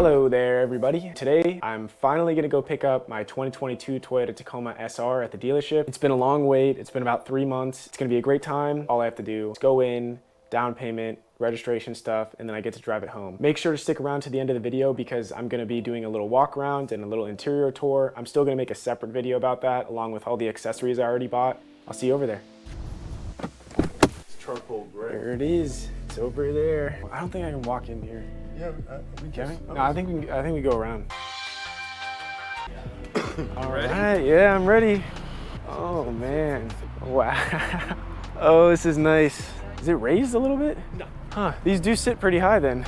Hello there everybody. Today I'm finally gonna go pick up my 2022 Toyota Tacoma SR at the dealership. It's been a long wait. It's been about 3 months. It's gonna be a great time. All I have to do is go in, down payment, registration stuff, and then I get to drive it home. Make sure to stick around to the end of the video because I'm gonna be doing a little walk around and a little interior tour. I'm still gonna make a separate video about that along with all the accessories I already bought. I'll see you over there. It's charcoal gray. There it is. It's over there. I don't think I can walk in here. Yeah, we Can we? No, I think we go around. All ready? right, yeah, I'm ready. Oh man, wow. Oh, this is nice. Is it raised a little bit? No. Huh, these do sit pretty high then.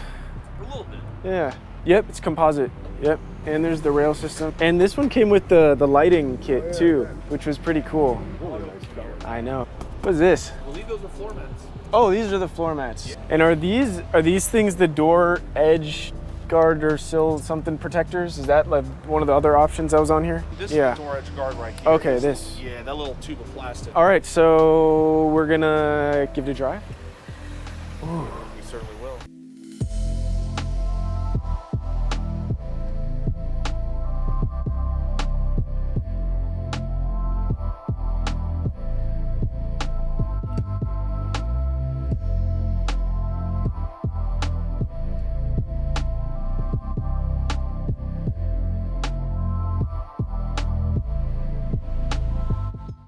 A little bit. Yeah, yep, it's composite, yep. And there's the rail system. And this one came with the lighting kit too, which was pretty cool. Really nice color. I know. What is this? I believe those are floor mats. Oh, these are the floor mats. Yeah. And are these things the door edge guard or sill something protectors? Is that like one of the other options that was on here? This is the door edge guard right here. Okay, this. Yeah, that little tube of plastic. All right, so we're gonna give it a drive. Ooh. We certainly will.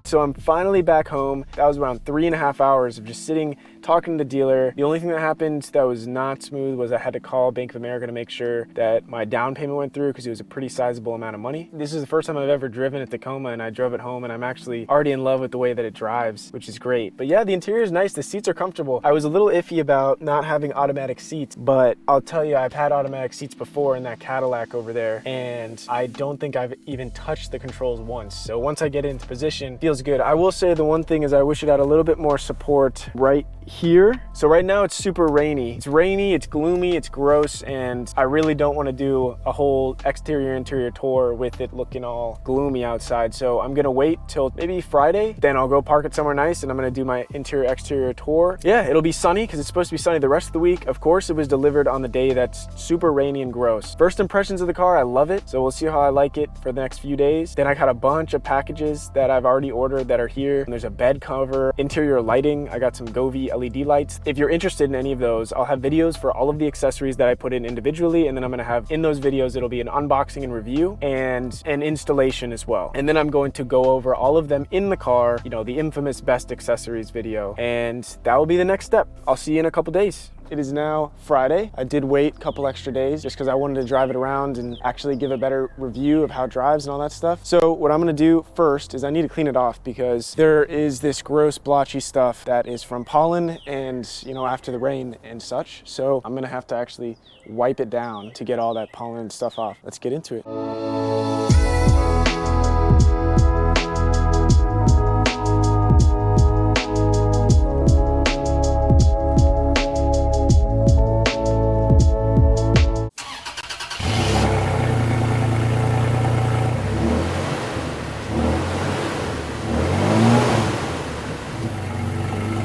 So I'm finally back home. That was around 3.5 hours of just sitting, talking to the dealer. The only thing that happened that was not smooth was I had to call Bank of America to make sure that my down payment went through because it was a pretty sizable amount of money. This is the first time I've ever driven a Tacoma and I drove it home and I'm actually already in love with the way that it drives, which is great. But yeah, the interior is nice. The seats are comfortable. I was a little iffy about not having automatic seats, but I'll tell you, I've had automatic seats before in that Cadillac over there and I don't think I've even touched the controls once. So once I get into position, it feels good. I will say the one thing is I wish it had a little bit more support right here. So right now it's super rainy. It's rainy, it's gloomy, it's gross, and I really don't want to do a whole exterior interior tour with it looking all gloomy outside. So I'm gonna wait till maybe Friday, then I'll go park it somewhere nice and I'm gonna do my interior exterior tour. Yeah, it'll be sunny because it's supposed to be sunny the rest of the week. Of course, it was delivered on the day that's super rainy and gross. First impressions of the car, I love it. So we'll see how I like it for the next few days. Then I got a bunch of packages that I've already ordered that are here. And there's a bed cover, interior lighting. I got some Govee LED lights. If you're interested in any of those, I'll have videos for all of the accessories that I put in individually. And then I'm gonna have in those videos, it'll be an unboxing and review and an installation as well. And then I'm going to go over all of them in the car, you know, the infamous best accessories video. And that will be the next step. I'll see you in a couple days. It is now Friday. I did wait a couple extra days just because I wanted to drive it around and actually give a better review of how it drives and all that stuff. So what I'm gonna do first is I need to clean it off because there is this gross blotchy stuff that is from pollen and, you know, after the rain and such. So I'm gonna have to actually wipe it down to get all that pollen stuff off. Let's get into it.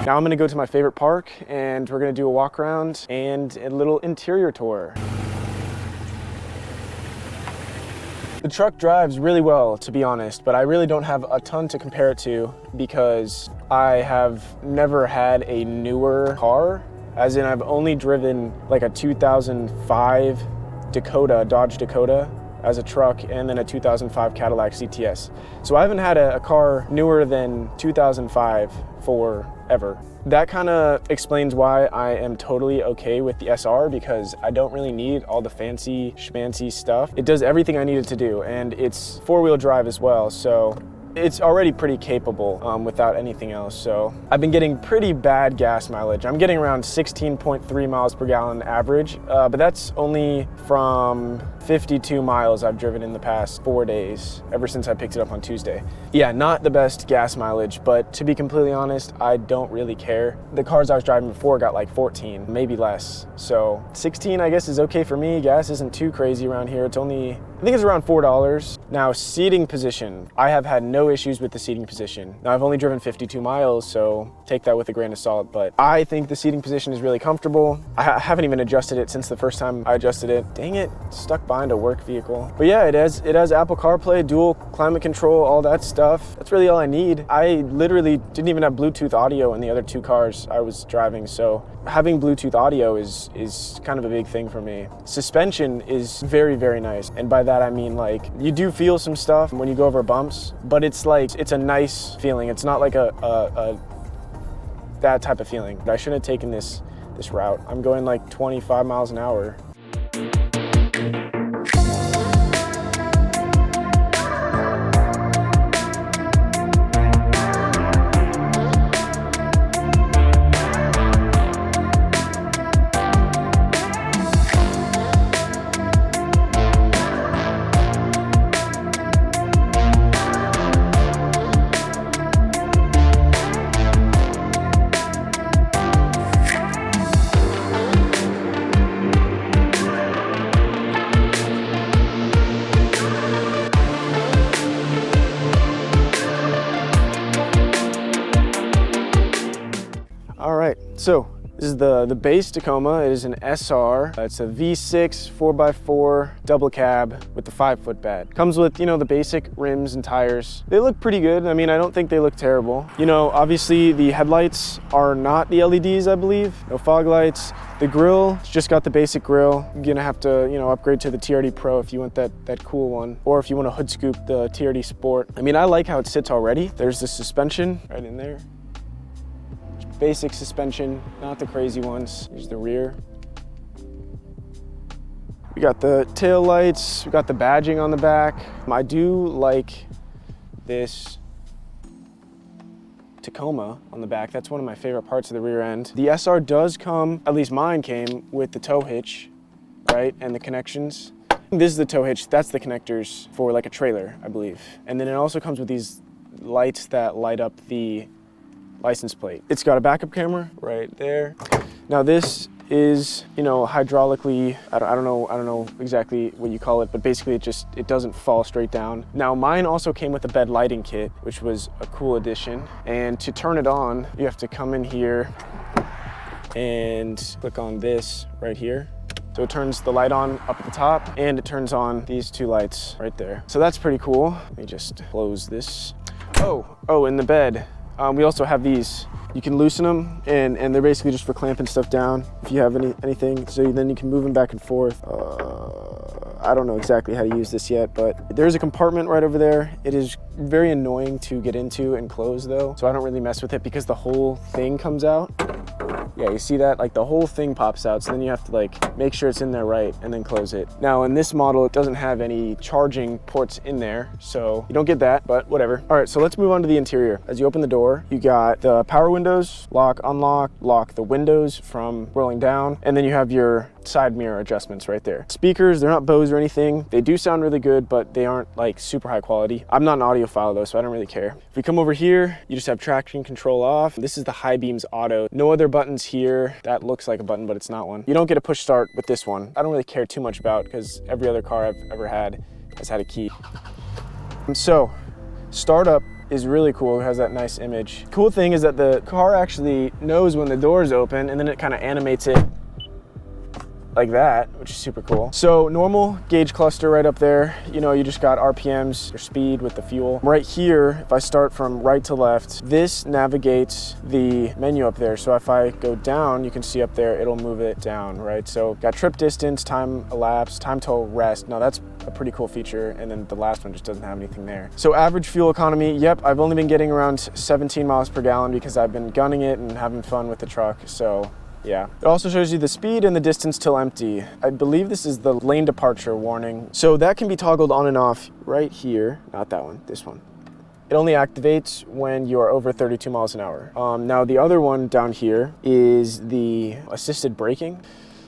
Now I'm gonna go to my favorite park and we're gonna do a walk around and a little interior tour. The truck drives really well, to be honest, but I really don't have a ton to compare it to because I have never had a newer car, as in I've only driven like a 2005 Dakota, Dodge Dakota, as a truck, and then a 2005 Cadillac CTS. So I haven't had a car newer than 2005 forever. That kind of explains why I am totally okay with the SR because I don't really need all the fancy schmancy stuff. It does everything I need it to do, and it's four-wheel drive as well, so it's already pretty capable without anything else. So I've been getting pretty bad gas mileage. I'm getting around 16.3 miles per gallon average, but that's only from 52 miles I've driven in the past 4 days, ever since I picked it up on Tuesday. Yeah, not the best gas mileage, but to be completely honest, I don't really care. The cars I was driving before got like 14, maybe less. So 16, I guess, is okay for me. Gas isn't too crazy around here. It's only, I think it's around $4. Now, seating position. I have had no issues with the seating position. Now, I've only driven 52 miles, so take that with a grain of salt, but I think the seating position is really comfortable. I haven't even adjusted it since the first time I adjusted it. Dang it, stuck behind a work vehicle. But yeah, it has Apple CarPlay, dual climate control, all that stuff. That's really all I need. I literally didn't even have Bluetooth audio in the other two cars I was driving, so having Bluetooth audio is kind of a big thing for me. Suspension is very, very nice, and by that I mean like you do feel some stuff when you go over bumps, but it's like it's a nice feeling. It's not like that type of feeling. I shouldn't have taken this route. I'm going like 25 miles an hour. So this is the base Tacoma. It is an SR. It's a V6 4x4 double cab with the 5-foot bed. Comes with, you know, the basic rims and tires. They look pretty good. I mean, I don't think they look terrible. You know, obviously the headlights are not the LEDs, I believe. No fog lights. The grille, it's just got the basic grille. You're gonna have to, you know, upgrade to the TRD Pro if you want that cool one, or if you want to hood scoop the TRD Sport. I mean, I like how it sits already. There's the suspension right in there. Basic suspension, not the crazy ones. Here's the rear. We got the tail lights, we got the badging on the back. I do like this Tacoma on the back. That's one of my favorite parts of the rear end. The SR does come, at least mine came, with the tow hitch, right? And the connections. This is the tow hitch, that's the connectors for like a trailer, I believe. And then it also comes with these lights that light up the license plate. It's got a backup camera right there. Now this is, you know, hydraulically, I don't know exactly what you call it, but basically it doesn't fall straight down. Now mine also came with a bed lighting kit, which was a cool addition. And to turn it on, you have to come in here and click on this right here. So it turns the light on up at the top, and it turns on these two lights right there. So that's pretty cool. Let me just close this. Oh, in the bed. We also have these. You can loosen them, and they're basically just for clamping stuff down if you have anything. So then you can move them back and forth. I don't know exactly how to use this yet, but there's a compartment right over there. It is very annoying to get into and close though, so I don't really mess with it because the whole thing comes out. Yeah, you see that? Like the whole thing pops out, so then you have to like make sure it's in there right and then close it. Now in this model, it doesn't have any charging ports in there, so you don't get that, but whatever. All right, so let's move on to the interior. As you open the door, you got the power windows, lock, unlock, lock the windows from rolling down, and then you have your side mirror adjustments right there. Speakers, they're not Bose or anything. They do sound really good, but they aren't like super high quality. I'm not an audiophile though, so I don't really care. If we come over here, you just have traction control off. This is the high beams auto. No other buttons here. That looks like a button, but it's not one. You don't get a push start with this one. I don't really care too much about because every other car I've ever had has had a key. So, startup is really cool. It has that nice image. Cool thing is that the car actually knows when the door is open, and then it kind of animates it like that, which is super cool. So normal gauge cluster right up there. You know, you just got RPMs, your speed with the fuel. Right here, if I start from right to left, this navigates the menu up there. So if I go down, you can see up there, it'll move it down, right? So got trip distance, time elapsed, time till rest. Now that's a pretty cool feature. And then the last one just doesn't have anything there. So average fuel economy, yep, I've only been getting around 17 miles per gallon because I've been gunning it and having fun with the truck. So yeah. It also shows you the speed and the distance till empty. I believe this is the lane departure warning. So that can be toggled on and off right here. Not that one, this one. It only activates when you're over 32 miles an hour. Now the other one down here is the assisted braking.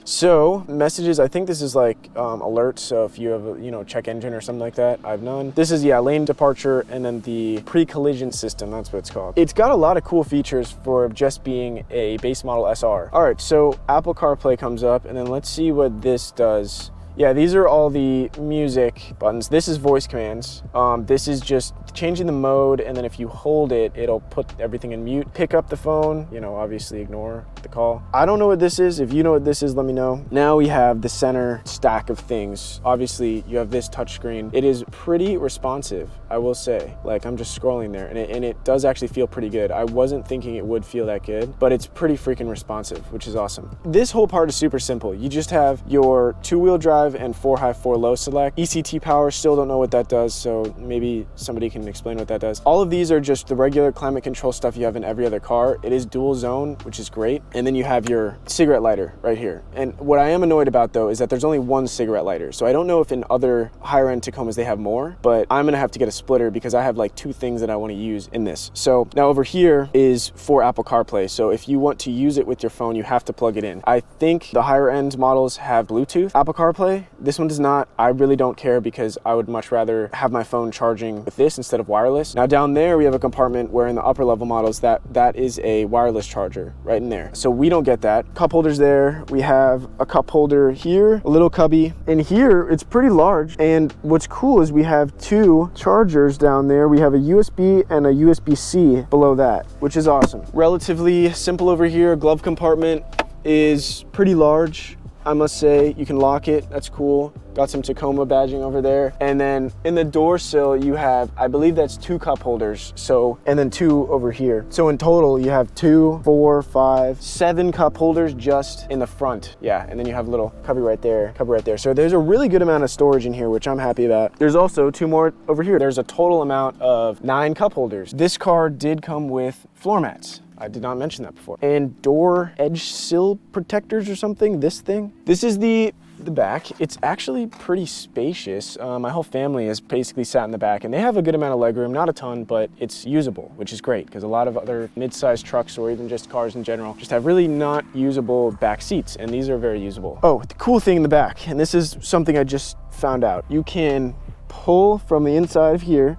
So messages, I think this is like alerts. So if you have a, you know, check engine or something like that, I have none. This is, yeah, lane departure and then the pre-collision system, that's what it's called. It's got a lot of cool features for just being a base model SR. All right, so Apple CarPlay comes up, and then let's see what this does. Yeah, these are all the music buttons. This is voice commands. This is just changing the mode, and then if you hold it, it'll put everything in mute. Pick up the phone, you know, obviously ignore the call. I don't know what this is. If you know what this is, let me know. Now we have the center stack of things. Obviously, you have this touchscreen. It is pretty responsive, I will say. Like, I'm just scrolling there, and it does actually feel pretty good. I wasn't thinking it would feel that good, but it's pretty freaking responsive, which is awesome. This whole part is super simple. You just have your 2-wheel drive and 4-high 4-low select. ECT power, still don't know what that does, so maybe somebody can explain what that does. All of these are just the regular climate control stuff you have in every other car. It is dual zone, which is great. And then you have your cigarette lighter right here. And what I am annoyed about though is that there's only one cigarette lighter. So I don't know if in other higher end Tacomas they have more, but I'm gonna have to get a splitter because I have like 2 things that I wanna use in this. So now over here is for Apple CarPlay. So if you want to use it with your phone, you have to plug it in. I think the higher end models have Bluetooth Apple CarPlay. This one does not. I really don't care because I would much rather have my phone charging with this instead of wireless. Now down there we have a compartment where in the upper level models that is a wireless charger right in there. So we don't get that. Cup holders there. We have a cup holder here, a little cubby. And here it's pretty large. And what's cool is we have 2 chargers down there. We have a USB and a USB-C below that, which is awesome. Relatively simple over here. Glove compartment is pretty large, I must say. You can lock it, that's cool. Got some Tacoma badging over there. And then in the door sill, you have, I believe that's 2 cup holders. So, and then 2 over here. So in total, you have 2, 4, 5, 7 cup holders just in the front. Yeah, and then you have a little cubby right there, cubby right there. So there's a really good amount of storage in here, which I'm happy about. There's also 2 more over here. There's a total amount of 9 cup holders. This car did come with floor mats. I did not mention that before. And door edge sill protectors or something, this thing. This is the back. It's actually pretty spacious. My whole family has basically sat in the back and they have a good amount of legroom, not a ton, but it's usable, which is great because a lot of other mid-sized trucks or even just cars in general just have really not usable back seats, and these are very usable. Oh, the cool thing in the back, and this is something I just found out. You can pull from the inside of here,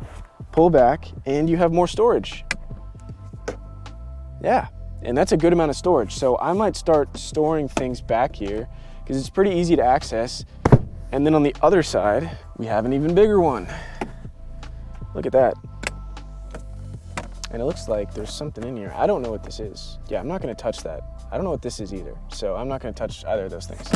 pull back, and you have more storage. Yeah, and that's a good amount of storage. So I might start storing things back here because it's pretty easy to access. And then on the other side, we have an even bigger one. Look at that. And it looks like there's something in here. I don't know what this is. Yeah, I'm not gonna touch that. I don't know what this is either. So I'm not gonna touch either of those things.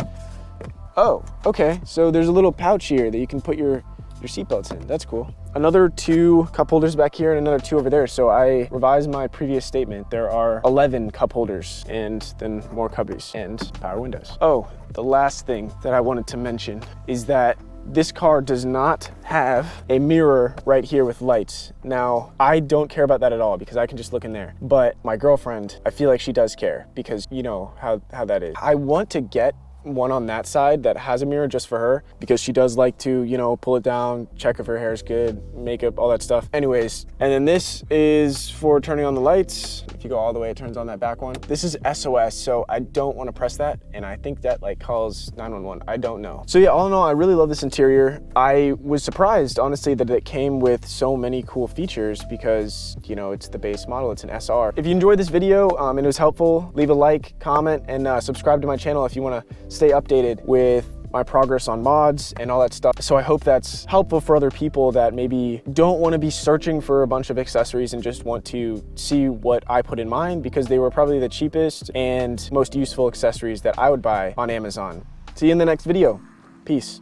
Oh, okay. So there's a little pouch here that you can put your seatbelts in. That's cool. Another 2 cup holders back here and another 2 over there. So I revised my previous statement. There are 11 cup holders and then more cubbies and power windows. Oh, the last thing that I wanted to mention is that this car does not have a mirror right here with lights. Now, I don't care about that at all because I can just look in there. But my girlfriend, I feel like she does care because you know how that is. I want to get one on that side that has a mirror just for her because she does like to, you know, pull it down, check if her hair is good, makeup, all that stuff. Anyways, and then this is for turning on the lights. If you go all the way, it turns on that back one. This is SOS, so I don't want to press that, and I think that like calls 911. I don't know. So yeah, all in all, I really love this interior. I was surprised, honestly, that it came with so many cool features because, you know, it's the base model, it's an SR. If you enjoyed this video and it was helpful, leave a like, comment, and subscribe to my channel if you want to stay updated with my progress on mods and all that stuff. So I hope that's helpful for other people that maybe don't want to be searching for a bunch of accessories and just want to see what I put in mine because they were probably the cheapest and most useful accessories that I would buy on Amazon. See you in the next video. Peace.